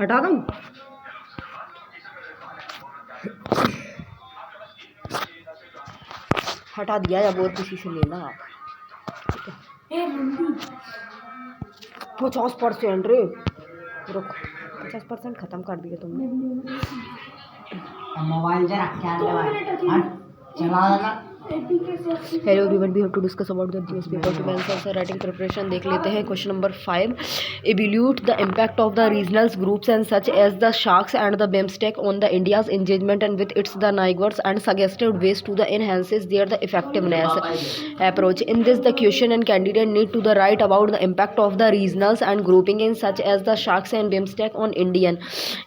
हटा दूं? हटा दिया या और किसी से लेना आप? 50% रे, रुक, 50% खत्म कर दिया तुमने। मोबाइल जरा क्या चला देना। Hello everyone, we have to discuss about the GS paper two answer writing preparation. देख लेते हैं question number 5। Evaluate the impact of the regional groups and such as the SAARC and the BIMSTEC on the India's engagement and with its the neighbours and suggested ways to the enhances their the effectiveness approach. In this the question and candidate need to the write about the impact of the regionals and grouping in such as the sharks and bimmestack on Indian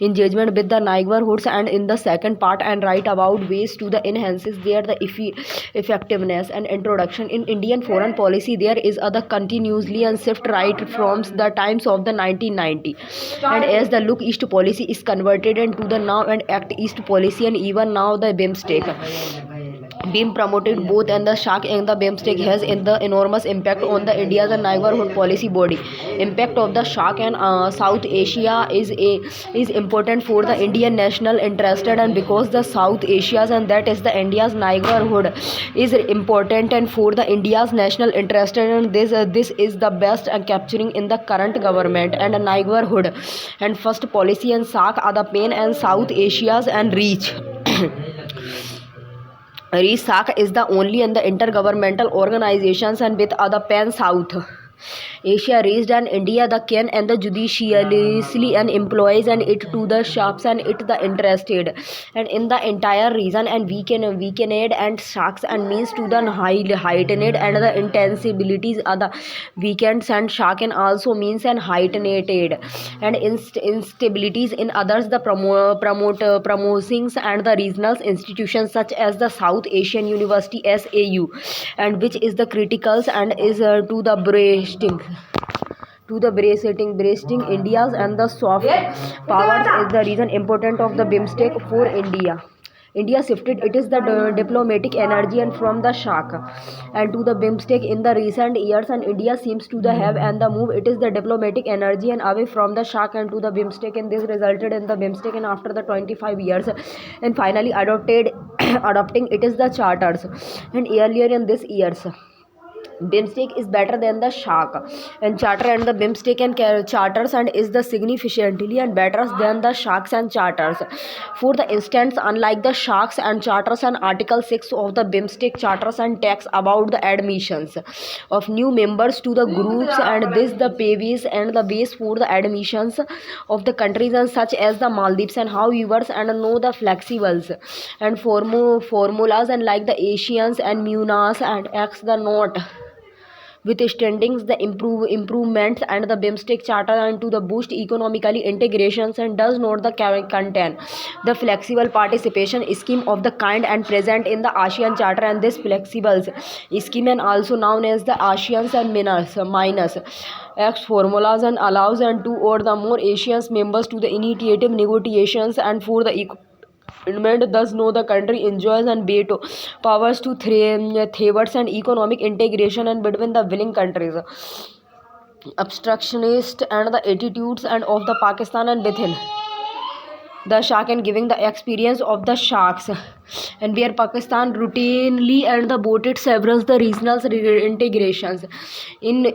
engagement with the neighborhoods, and in the second part and write about ways to the enhances their the effectiveness and introduction. In Indian foreign policy there is a the continuously and shift right from the times of the 1990, and as the look east policy is converted into the now and act east policy, and even now the bimmestack being promoted both, and the shark and the bimmestack has in the enormous impact on the India's neighborhood policy body. Impact of the shark and South Asia is important for the Indian national interest, and because the South Asia's and that is the India's neighborhood is important and for the India's national interest, and this is the best capturing in the current government and neighborhood and first policy, and shark are the pain and South Asia's and reach. RISAC is the only and the intergovernmental organizations and with other pan South Asia raised, and India the can and the judicially and employs and it to the shops and it the interested and in the entire region, and weakened and sharks and means to the heightened and the intensibilities are the weekends, and shark and also means and heightened and instabilities in others the promotions and the regional institutions such as the South Asian University SAU, and which is the criticals and is breasting India's and the soft powers is the reason important of the bimmestack for India. India shifted it is the diplomatic energy and from the shark and to the bimmestack in the recent years, and India seems to the have and the move it is the diplomatic energy and away from the shark and to the bimmestack, and this resulted in the bimmestack and after the 25 years and finally adopting it is the charters, and earlier in this years bimmestack is better than the shark and charter, and the bimmestack and charters and is the significantly and better than the sharks and charters. For the instance, unlike the sharks and charters, and article 6 of the bimmestack charters and talks about the admissions of new members to the groups, and this the paves and the base for the admissions of the countries and such as the Maldives, and how viewers and know the flexibles and formulas and like the Asians and Munas and X the note withstanding the improvements and the bimmestack charter and to the boost economically integrations, and does not the contain the flexible participation scheme of the kind and present in the ASEAN charter, and this flexible scheme and also known as the ASEANs and minus X formulas and allows and two or the more Asians members to the initiative negotiations, and for the government thus know the country enjoys and veto powers to thwards and economic integration and between the willing countries obstructionist and the attitudes and of the Pakistan and within the shark, and giving the experience of the sharks and where Pakistan routinely and the voted several the regional integrations in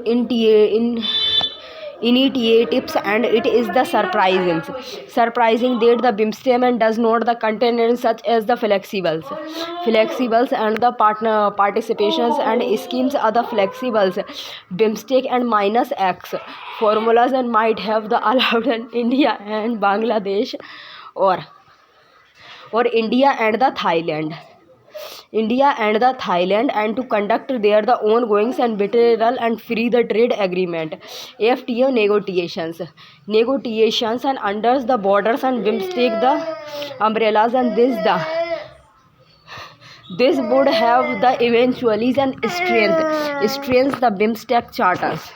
initiatives, and it is the surprising that the bimmestack and does not the contain such as the flexibles and the partner participations and schemes are the flexibles bimmestack and minus X formulas and might have the allowed in India and Bangladesh or India and the Thailand and to conduct their the ongoing and bilateral and free the trade agreement FTA negotiations and under the borders and bimmestack the umbrellas, and this would have the eventually and strength the bimmestack charters.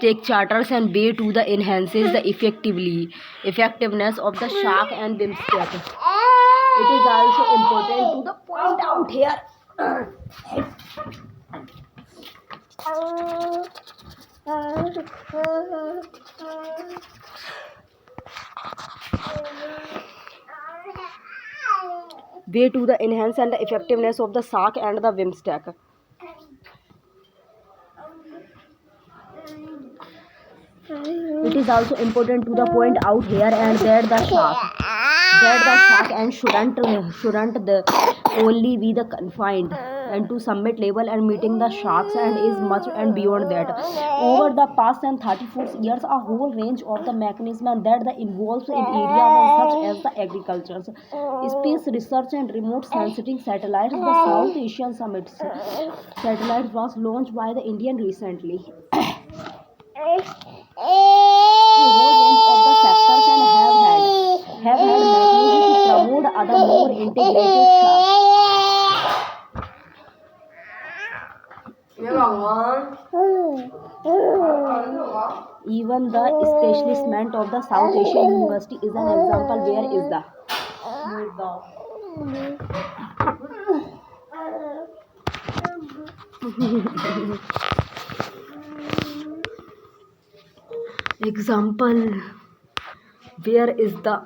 BIMSTEC charters and way to the enhances the effectiveness of the SHARK and BIMSTEC. It is also important to the point out here. Way to the enhance and the effectiveness of the SHARK and the BIMSTEC. It is also important to the point out here and that the shark and shouldn't the only be the confined and to summit level and meeting the sharks and is much and beyond that. Over the past and 34 years, a whole range of the mechanism and that the involves in areas such as the agriculture, space research and remote sensing satellites. The South Asian Summit satellite was launched by the Indian recently. A whole range of the sectors and have had mechanisms to promote other more integrated sharks. Even the establishment of the South Asian University is an example. Where is the example? Where is the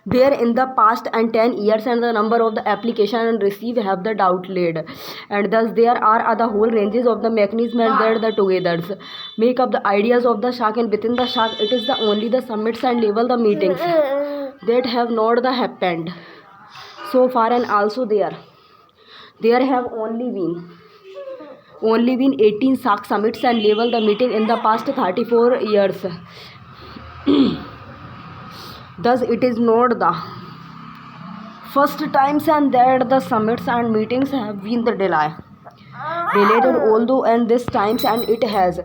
where in the past and 10 years and the number of the application and receive have the doubted, and thus there are other whole ranges of the mechanism that the together make up the ideas of the shark, and within the shark it is the only the summits and level the meetings that have not the happened so far, and also there have only been 18 shark summits and level the meeting in the past 34 years. Thus, it is not the first times and that the summits and meetings have been the delayed, although and this times and it has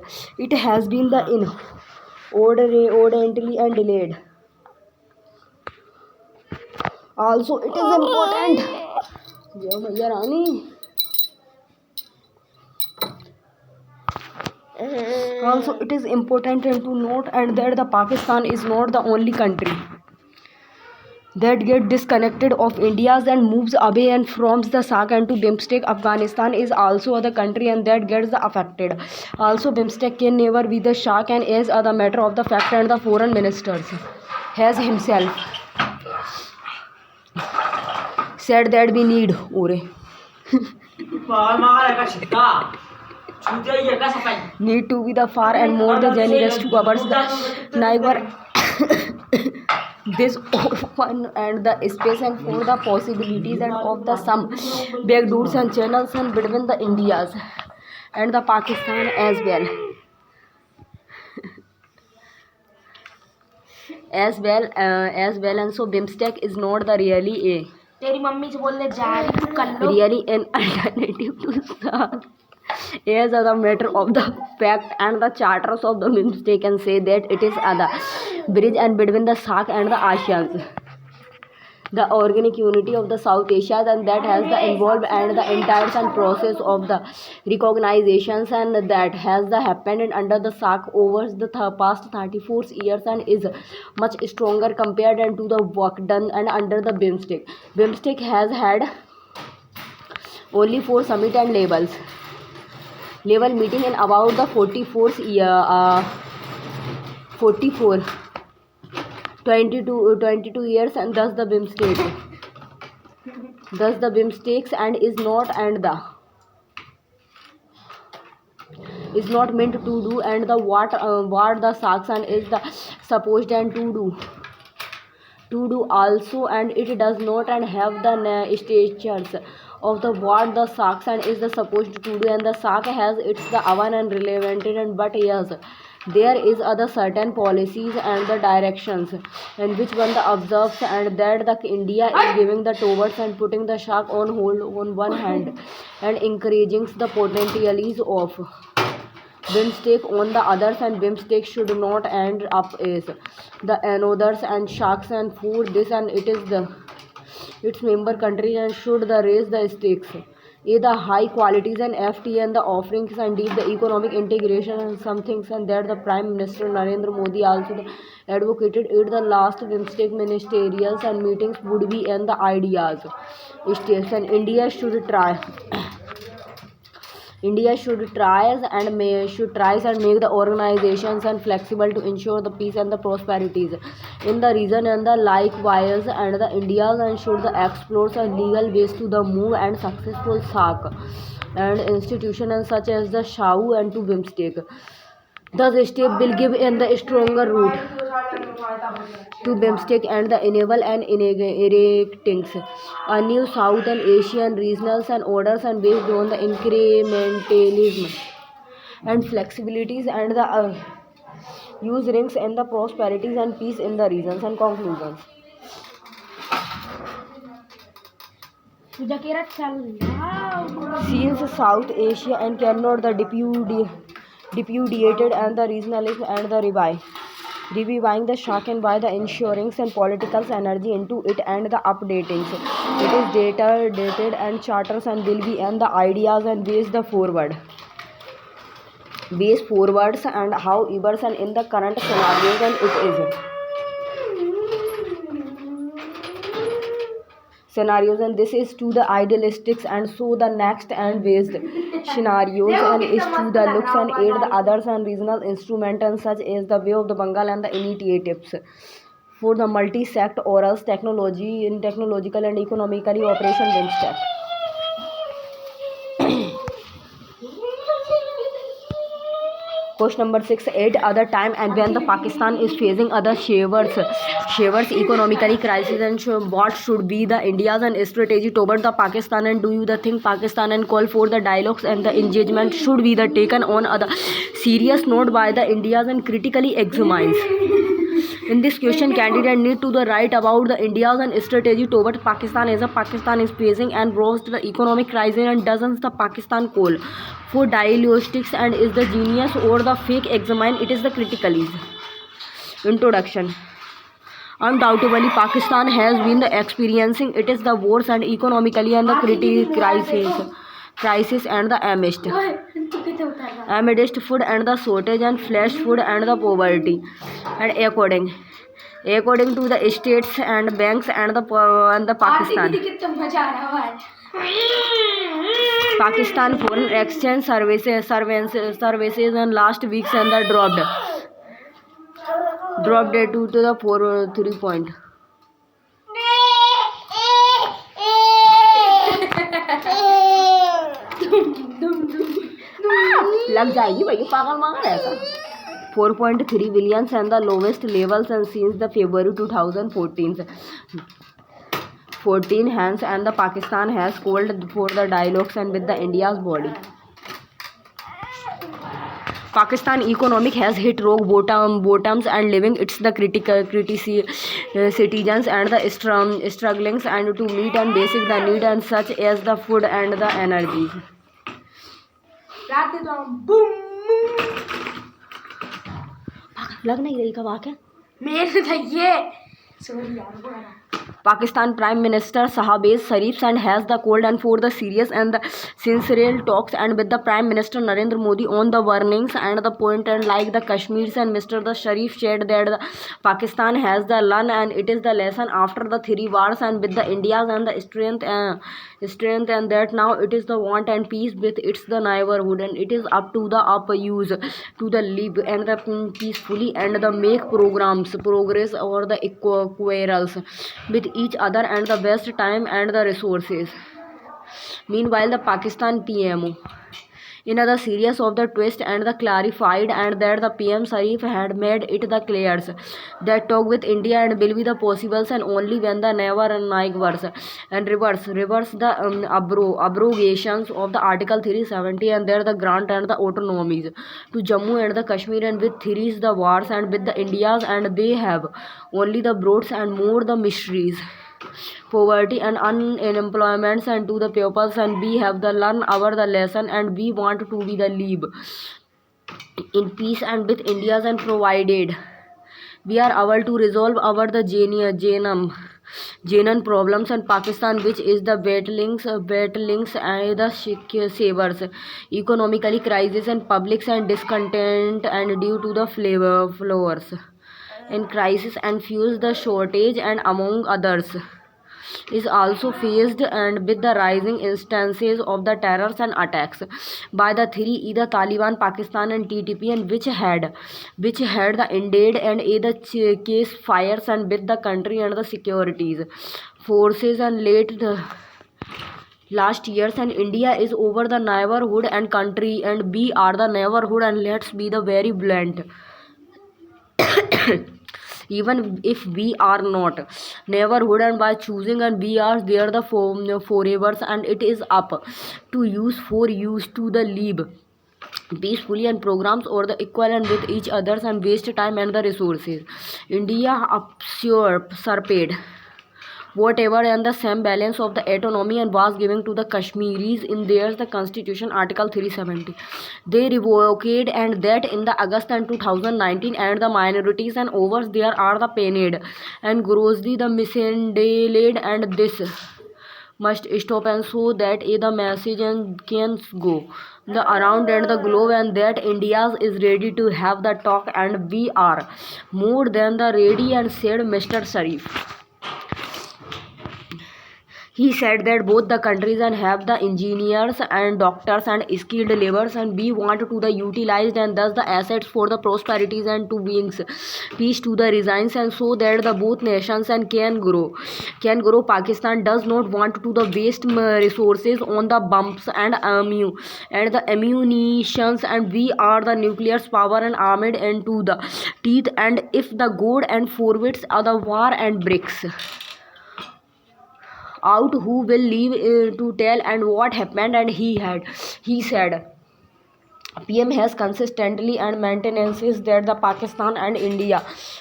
been the inordinately and delayed. Also, it is important. Also, it is important to note and that the Pakistan is not the only country that get disconnected of India's and moves away and from the SAARC and to BIMSTEC. Afghanistan is also other country and that gets affected. Also, BIMSTEC can never be the SAARC, and as a matter of the fact and the foreign ministers has himself said that we need need to be the far and more the generous to ours the neighbor this open and the space and for the possibilities and of the some backdoors and channels and between the Indias and the Pakistan as well and so BIMSTEC is not the really an alternative to SAARC. As a matter of the fact and the charters of the BIMSTEC can say that it is the bridge and between the SAARC and the ASEAN, the organic unity of the South Asia, and that has the involved and the entire process of the recognitions and that has the happened and under the SAARC over the past 34 years and is much stronger compared and to the work done and under the BIMSTEC. BIMSTEC has had only 4 summit and level meeting in about the 22 years, and thus the BIMSTEC and is not meant to do and the what the SAARC and is the supposed and to do also, and it does not and have the statures of the what the SAARC and is the supposed to do, and the SAARC has its the own and relevant and but yes there is other certain policies and the directions and which one the observes and that the India is giving the towards and putting the SAARC on hold on one hand and encouraging the potentialities of BIMSTEC on the others, and BIMSTEC should not end up as the anothers and sharks and for this and it is the its member countries and should the raise the stakes A the high qualities and FT and the offerings and deep the economic integration and some things, and that the Prime Minister Narendra Modi also advocated it the last BIMSTEC ministerials and meetings would be and the ideas states, and India should tries and make the organizations and flexible to ensure the peace and the prosperities in the region, and the likewise and the India's and should the explore a legal ways to the move and successful SAC and institutions such as the SHAU and to BIMSTEC. Thus, step will give in the stronger route to BIMSTEC and the enable and erecting a new South and Asian regionals and orders and based on the incrementalism and flexibilities and the use rings and the prosperities and peace in the regions and conclusions. Since South Asia and cannot the depudiated and the regionalism and the reviving the shock and by the insurance and political energy into it and the updatings. It is dated and charters and will be and the ideas and ways forwards and however and in the current scenarios and it is. Scenarios and this is to the idealistics and so the next and based scenarios and is to the looks and aid the others and regional instruments and such as the way of the Bengal and the initiatives for the multi-sect orals technology in technological and economically operation BIMSTEC. Question number 6. At other time and when the Pakistan is facing other shivers economically crisis and what should be the India's and strategy toward the Pakistan, and do you the think Pakistan and call for the dialogues and the engagement should be the taken on other serious note by the India's and critically examined. In this question, candidate need to the write about the India's and strategy toward Pakistan as a Pakistan is facing and rose the economic crisis, and doesn't the Pakistan call for diagnostics and is the genius or the fake examine it is the critically. Introduction. Undoubtedly, Pakistan has been the experiencing it is the wars and economically and the critical crisis and the amidst food and the shortage and flesh food and the poverty, and according to the states and banks and the Pakistan foreign exchange services and last weeks and the dropped due to the 3 point. लग जाएगी भाई पागल मांगा ऐसा 4.3 billion and the lowest levels and since the February 2014 hence and the Pakistan has called for the dialogues and with the India's body. Pakistan economic has hit rock bottoms and living it's the citizens and the strugglings and to meet and basic the need and such as the food and the energy. लग नहीं रही का वाक्य मेरे तो ये sorry यार Pakistan Prime Minister Shahbaz Sharif and has the called and for the serious and the sincere talks and with the Prime Minister Narendra Modi on the warnings and the point and like the Kashmirs, and Mr. the Sharif said that the Pakistan has the learn and it is the lesson after the 3 wars and with the India's and the strength and that now it is the want and peace with its the neighborhood, and it is up to the use to the live and the peacefully and the make progress over the quarrels with each other and the best time and the resources. Meanwhile, the Pakistan PMO in the series of the twist and the clarified and that the PM Sharif had made it the clear that talk with India and will be the possibles and only when the never reverse the abrogations of the Article 370 and there the grant and the autonomies to Jammu and the Kashmir and with theories the wars and with the Indias and they have only the broads and more the mysteries. Poverty and unemployment and to the pupils and we have the learn our the lesson and we want to be the live in peace and with India's and provided we are able to resolve our the genome genuine problems and Pakistan, which is the battlings and the savers, economically crisis and publics and discontent and due to the flavor flowers in crisis and fuels the shortage and among others is also faced and with the rising instances of the terrors and attacks by the three either Taliban, Pakistan and TTP, and which had the indeed and either case fires and with the country and the securities forces and last years and India is over the neighborhood and country and we are the neighborhood and let's be the very blunt. Even if we are not neighborhood and by choosing and we are there the forevers and it is up to use for use to the live peacefully and programs or the equivalent with each others and waste time and the resources. India usurped whatever and the same balance of the autonomy and was given to the Kashmiris in their the constitution article 370. They revoked and that in the August and 2019 and the minorities and overs there are the painted and grossly the mishandled and this must stop and so that the message and can go the around and the globe and that India is ready to have the talk and we are more than the ready and said Mr. Sharif. He said that both the countries and have the engineers and doctors and skilled laborers and we want to the utilized and thus the assets for the prosperities and to brings peace to the resigns and so that the both nations and can grow. Pakistan does not want to the waste resources on the bumps and the ammunitions and we are the nuclear power and armed into the teeth and if the good and forwards are the war and bricks out who will leave to tell and what happened and he said PM has consistently and maintenances that the Pakistan and India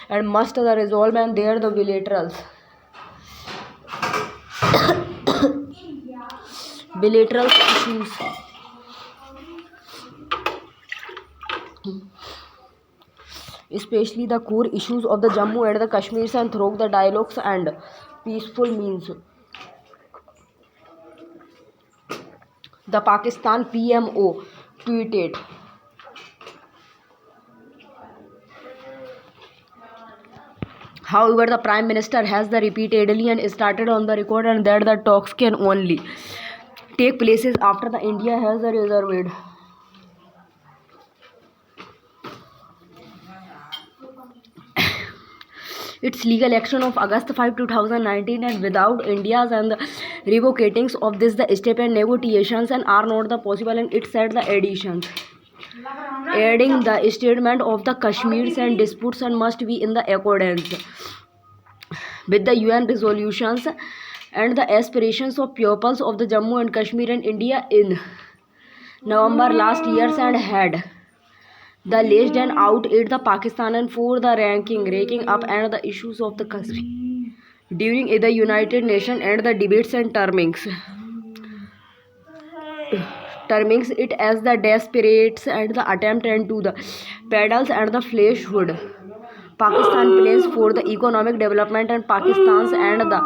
and must the resolve and there the bilateral issues especially the core issues of the Jammu and the Kashmir and through the dialogues and peaceful means. The Pakistan PMO tweeted, however, the Prime Minister has the repeatedly and started on the record and that the talks can only take places after the India has reserved its legal action of August 5, 2019 and without India's and the revocatings of this the step and negotiations and are not the possible and it said the additions adding the statement of the Kashmirs and disputes and must be in the accordance with the UN resolutions and the aspirations of peoples of the Jammu and Kashmir and India in November last year and had the list and out it the Pakistan and for the ranking up and the issues of the Kashmir during the United Nations and the debates and termings it as the desperates and the attempt and to the pedals and the fleshhood. Pakistan plans for the economic development and Pakistan's and the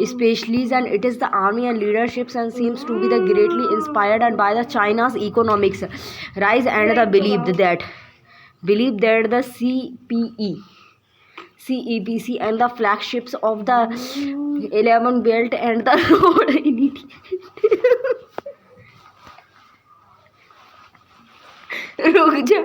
especially and it is the army and leaderships and seems to be the greatly inspired and by the China's economics rise and the believe that the CEPC and the flagships of the 11 belt and the road रुक जा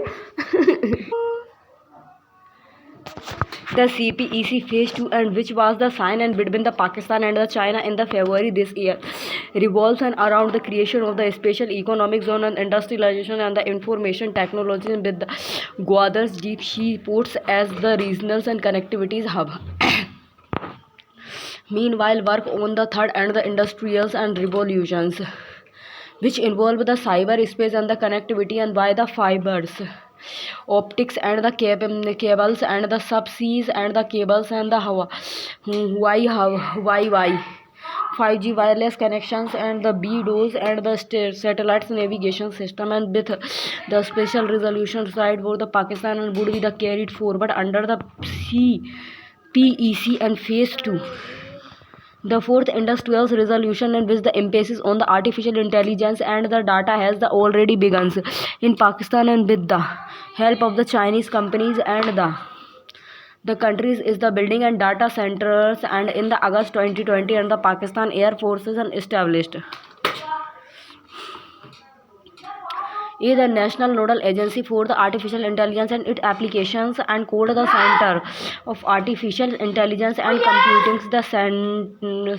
the CPEC Phase 2 and which was the sign and between the Pakistan and the China in the February this year revolves and around the creation of the special economic zone and industrialization and the information technology with the Gwadr's deep sea ports as the regionals and connectivities hub. Meanwhile, work on the third and the industrials and revolutions which involve the cyberspace and the connectivity and by the fibers optics and the cables and the subseas and the cables and the Wi-Fi 5G wireless connections and the BDOS and the satellites navigation system and with the special resolution side for the Pakistan and would be the carried forward under the CPEC and phase 2 The fourth industrial revolution, in which the emphasis on the artificial intelligence and the data has already begun in Pakistan, and with the help of the Chinese companies and the countries is the building and data centers, and in the August 2020 and the Pakistan Air Forces and established is the national nodal agency for the artificial intelligence and its applications, and called the Center of Artificial Intelligence and Computing, the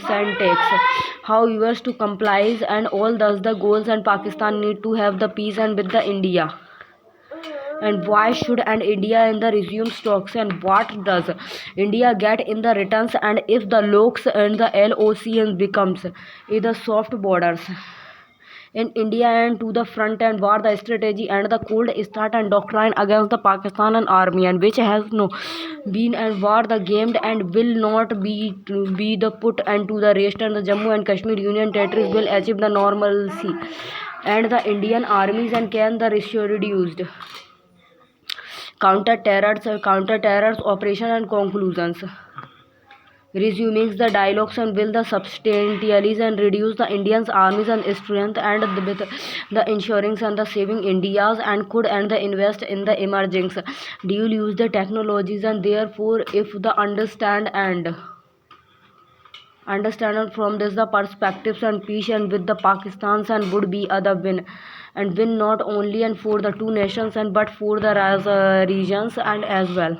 Centex. However, to comply and all thus the goals, and Pakistan need to have the peace and with the India. And why should and India in the resume stocks, and what does India get in the returns, and if the locks and the LOC becomes either soft borders in India, and to the front and war the strategy and the cold start and doctrine against the Pakistan and army, and which has no been and war the gamed and will not be the put and to the rest, and the Jammu and Kashmir Union territories will achieve the normalcy, and the Indian armies and can the ratio reduced. Counter terrors operation and conclusions. Resuming the dialogues and will the substantially and reduce the Indians armies and strength, and with the insurance and the saving India's, and could and the invest in the emerging dual use the technologies, and therefore if the understand from this the perspectives and peace and with the Pakistans and would be other win, and win not only and for the two nations and but for the regions and as well.